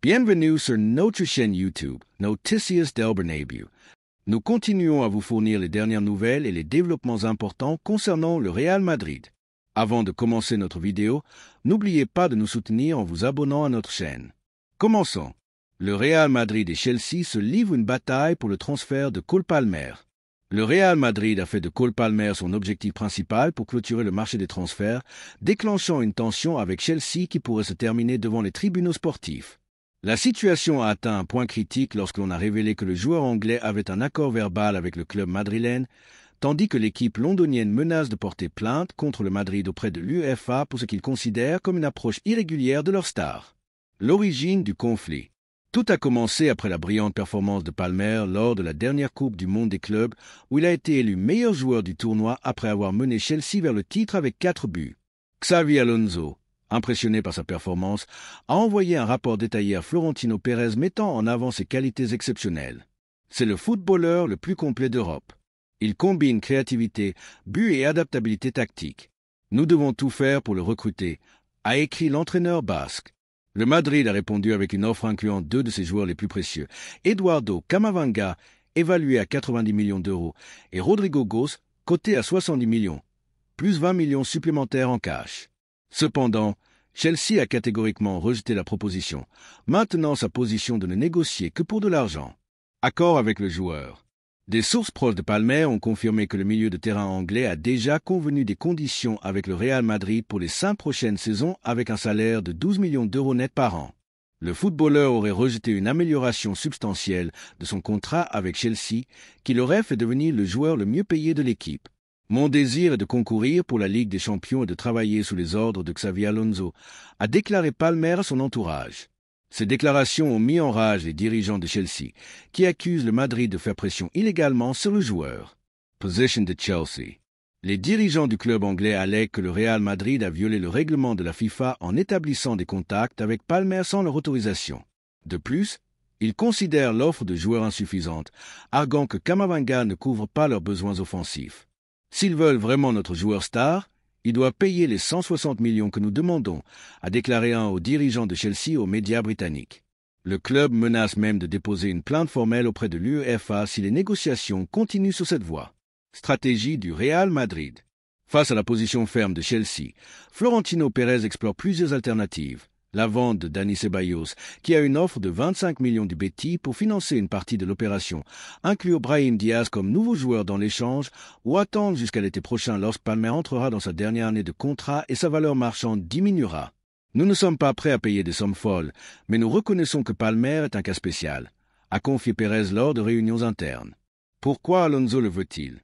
Bienvenue sur notre chaîne YouTube, Noticias del Bernabéu. Nous continuons à vous fournir les dernières nouvelles et les développements importants concernant le Real Madrid. Avant de commencer notre vidéo, n'oubliez pas de nous soutenir en vous abonnant à notre chaîne. Commençons. Le Real Madrid et Chelsea se livrent une bataille pour le transfert de Cole Palmer. Le Real Madrid a fait de Cole Palmer son objectif principal pour clôturer le marché des transferts, déclenchant une tension avec Chelsea qui pourrait se terminer devant les tribunaux sportifs. La situation a atteint un point critique lorsque l'on a révélé que le joueur anglais avait un accord verbal avec le club madrilène, tandis que l'équipe londonienne menace de porter plainte contre le Madrid auprès de l'UEFA pour ce qu'ils considèrent comme une approche irrégulière de leur star. L'origine du conflit. Tout a commencé après la brillante performance de Palmer lors de la dernière Coupe du Monde des clubs où il a été élu meilleur joueur du tournoi après avoir mené Chelsea vers le titre avec 4 buts. Xavi Alonso, impressionné par sa performance, a envoyé un rapport détaillé à Florentino Pérez mettant en avant ses qualités exceptionnelles. C'est le footballeur le plus complet d'Europe. Il combine créativité, but et adaptabilité tactique. Nous devons tout faire pour le recruter, a écrit l'entraîneur basque. Le Madrid a répondu avec une offre incluant 2 de ses joueurs les plus précieux, Eduardo Camavinga, évalué à 90 millions d'euros, et Rodrigo Goes, coté à 70 millions, plus 20 millions supplémentaires en cash. Cependant, Chelsea a catégoriquement rejeté la proposition, maintenant sa position de ne négocier que pour de l'argent. Accord avec le joueur. Des sources proches de Palmer ont confirmé que le milieu de terrain anglais a déjà convenu des conditions avec le Real Madrid pour les 5 prochaines saisons avec un salaire de 12 millions d'euros net par an. Le footballeur aurait rejeté une amélioration substantielle de son contrat avec Chelsea qui l'aurait fait devenir le joueur le mieux payé de l'équipe. Mon désir est de concourir pour la Ligue des Champions et de travailler sous les ordres de Xavi Alonso, a déclaré Palmer à son entourage. Ces déclarations ont mis en rage les dirigeants de Chelsea, qui accusent le Madrid de faire pression illégalement sur le joueur. Position de Chelsea. Les dirigeants du club anglais allèguent que le Real Madrid a violé le règlement de la FIFA en établissant des contacts avec Palmer sans leur autorisation. De plus, ils considèrent l'offre de joueurs insuffisante, arguant que Camavinga ne couvre pas leurs besoins offensifs. S'ils veulent vraiment notre joueur star, il doit payer les 160 millions que nous demandons, a déclaré un haut dirigeant de Chelsea aux médias britanniques. Le club menace même de déposer une plainte formelle auprès de l'UEFA si les négociations continuent sur cette voie. Stratégie du Real Madrid. Face à la position ferme de Chelsea, Florentino Pérez explore plusieurs alternatives. La vente de Dani Ceballos, qui a une offre de 25 millions du Betis pour financer une partie de l'opération, inclure Brahim Diaz comme nouveau joueur dans l'échange, ou attendre jusqu'à l'été prochain lorsque Palmer entrera dans sa dernière année de contrat et sa valeur marchande diminuera. Nous ne sommes pas prêts à payer des sommes folles, mais nous reconnaissons que Palmer est un cas spécial, a confié Pérez lors de réunions internes. Pourquoi Alonso le veut-il?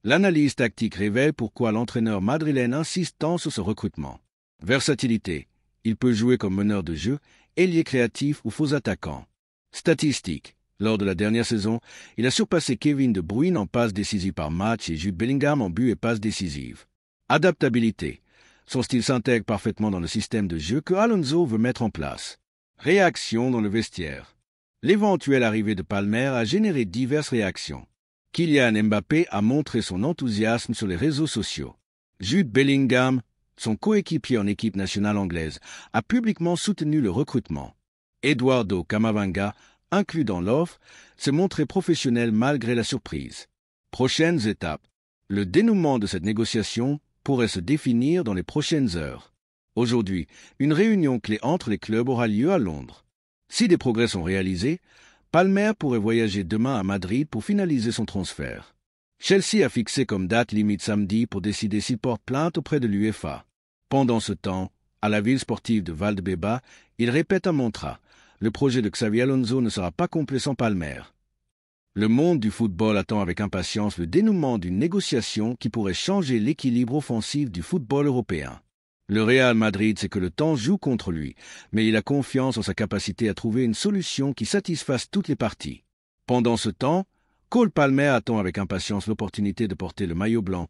L'analyse tactique révèle pourquoi l'entraîneur madrilène insiste tant sur ce recrutement. Versatilité. Il peut jouer comme meneur de jeu, ailier créatif ou faux attaquant. Statistiques. Lors de la dernière saison, il a surpassé Kevin De Bruyne en passes décisives par match et Jude Bellingham en but et passes décisives. Adaptabilité. Son style s'intègre parfaitement dans le système de jeu que Alonso veut mettre en place. Réaction dans le vestiaire. L'éventuelle arrivée de Palmer a généré diverses réactions. Kylian Mbappé a montré son enthousiasme sur les réseaux sociaux. Jude Bellingham, son coéquipier en équipe nationale anglaise, a publiquement soutenu le recrutement. Eduardo Camavinga, inclus dans l'offre, s'est montré professionnel malgré la surprise. Prochaines étapes. Le dénouement de cette négociation pourrait se définir dans les prochaines heures. Aujourd'hui, une réunion clé entre les clubs aura lieu à Londres. Si des progrès sont réalisés, Palmer pourrait voyager demain à Madrid pour finaliser son transfert. Chelsea a fixé comme date limite samedi pour décider s'il porte plainte auprès de l'UEFA. Pendant ce temps, à la ville sportive de Valdebebas, il répète à Montra, le projet de Xavi Alonso ne sera pas complet sans Palmer. Le monde du football attend avec impatience le dénouement d'une négociation qui pourrait changer l'équilibre offensif du football européen. Le Real Madrid sait que le temps joue contre lui, mais il a confiance en sa capacité à trouver une solution qui satisfasse toutes les parties. Pendant ce temps, Cole Palmer attend avec impatience l'opportunité de porter le maillot blanc,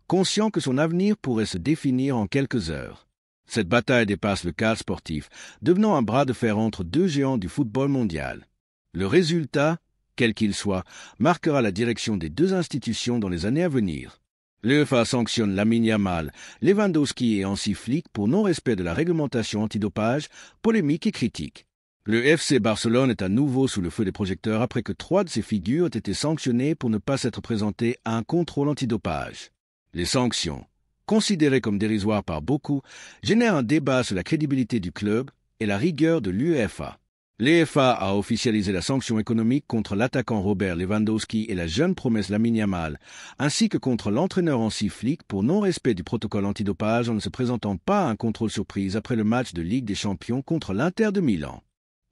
conscient que son avenir pourrait se définir en quelques heures. Cette bataille dépasse le cadre sportif, devenant un bras de fer entre 2 géants du football mondial. Le résultat, quel qu'il soit, marquera la direction des 2 institutions dans les années à venir. L'UEFA sanctionne Lamine Yamal, Lewandowski et Hansi Flick pour non-respect de la réglementation antidopage, polémique et critique. Le FC Barcelone est à nouveau sous le feu des projecteurs après que 3 de ses figures aient été sanctionnées pour ne pas s'être présentées à un contrôle antidopage. Les sanctions, considérées comme dérisoires par beaucoup, génèrent un débat sur la crédibilité du club et la rigueur de l'UEFA. L'UEFA a officialisé la sanction économique contre l'attaquant Robert Lewandowski et la jeune promesse Lamine Yamal, ainsi que contre l'entraîneur Hansi Flick pour non-respect du protocole antidopage en ne se présentant pas à un contrôle surprise après le match de Ligue des Champions contre l'Inter de Milan.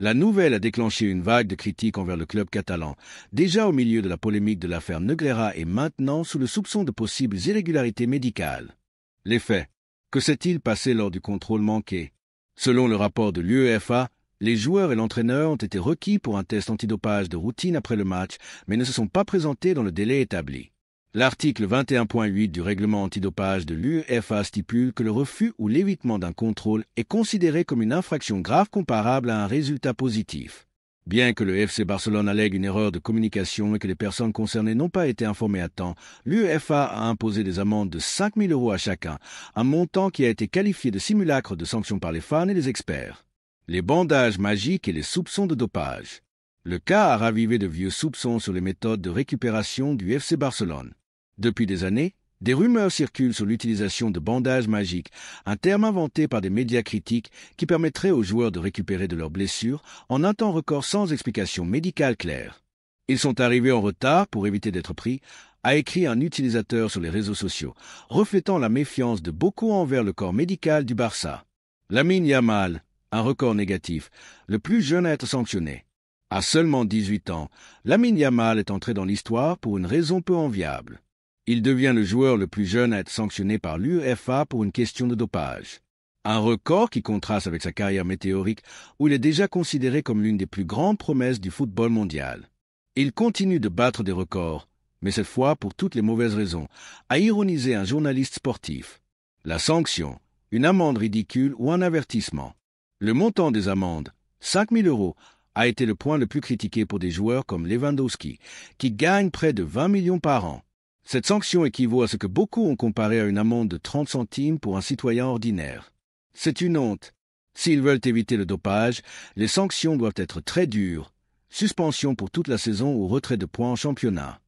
La nouvelle a déclenché une vague de critiques envers le club catalan, déjà au milieu de la polémique de l'affaire Negreira et maintenant sous le soupçon de possibles irrégularités médicales. Les faits. Que s'est-il passé lors du contrôle manqué? Selon le rapport de l'UEFA, les joueurs et l'entraîneur ont été requis pour un test antidopage de routine après le match, mais ne se sont pas présentés dans le délai établi. L'article 21.8 du règlement antidopage de l'UEFA stipule que le refus ou l'évitement d'un contrôle est considéré comme une infraction grave comparable à un résultat positif. Bien que le FC Barcelone allègue une erreur de communication et que les personnes concernées n'ont pas été informées à temps, l'UEFA a imposé des amendes de 5 000 € à chacun, un montant qui a été qualifié de simulacre de sanction par les fans et les experts. Les bandages magiques et les soupçons de dopage. Le cas a ravivé de vieux soupçons sur les méthodes de récupération du FC Barcelone. Depuis des années, des rumeurs circulent sur l'utilisation de bandages magiques, un terme inventé par des médias critiques qui permettrait aux joueurs de récupérer de leurs blessures en un temps record sans explication médicale claire. Ils sont arrivés en retard pour éviter d'être pris, a écrit un utilisateur sur les réseaux sociaux, reflétant la méfiance de beaucoup envers le corps médical du Barça. Lamine Yamal, un record négatif, le plus jeune à être sanctionné. À seulement 18 ans, Lamine Yamal est entré dans l'histoire pour une raison peu enviable. Il devient le joueur le plus jeune à être sanctionné par l'UEFA pour une question de dopage. Un record qui contraste avec sa carrière météorique où il est déjà considéré comme l'une des plus grandes promesses du football mondial. Il continue de battre des records, mais cette fois pour toutes les mauvaises raisons, a ironisé un journaliste sportif. La sanction, une amende ridicule ou un avertissement. Le montant des amendes, 5 000 €, a été le point le plus critiqué pour des joueurs comme Lewandowski, qui gagnent près de 20 millions par an. Cette sanction équivaut à ce que beaucoup ont comparé à une amende de 30 centimes pour un citoyen ordinaire. C'est une honte. S'ils veulent éviter le dopage, les sanctions doivent être très dures. Suspension pour toute la saison ou retrait de points en championnat.